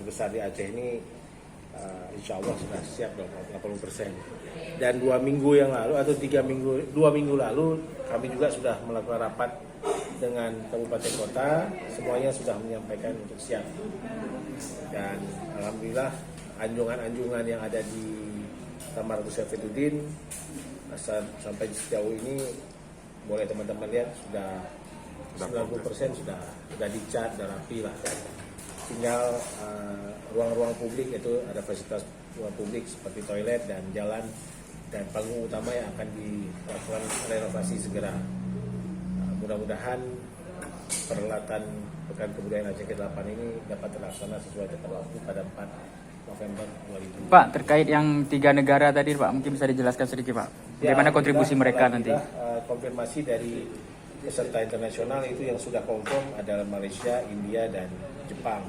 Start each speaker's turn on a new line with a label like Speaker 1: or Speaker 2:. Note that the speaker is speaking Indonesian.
Speaker 1: terbesar di Aceh ini insya Allah sudah siap 80%. Dan 2 minggu yang lalu atau 2 minggu lalu kami juga sudah melakukan rapat dengan kabupaten kota, semuanya sudah menyampaikan untuk siap. Dan alhamdulillah anjungan-anjungan yang ada di Taman Ratu Saifuddin sampai sejauh ini boleh teman-teman lihat sudah 90% sudah dicat, sudah rapi lah. Tinggal ruang-ruang publik, itu ada fasilitas ruang publik seperti toilet dan jalan dan panggung utama yang akan dilakukan renovasi segera. Mudah-mudahan perhelatan Pekan Kebudayaan Aceh ke-8 ini dapat terlaksana sesuai tepat waktu pada 4 November 2020.
Speaker 2: Pak, terkait yang 3 negara tadi Pak, mungkin bisa dijelaskan sedikit Pak, bagaimana kontribusi mereka nanti?
Speaker 1: Konfirmasi dari peserta internasional itu yang sudah confirm adalah Malaysia, India, dan Jepang.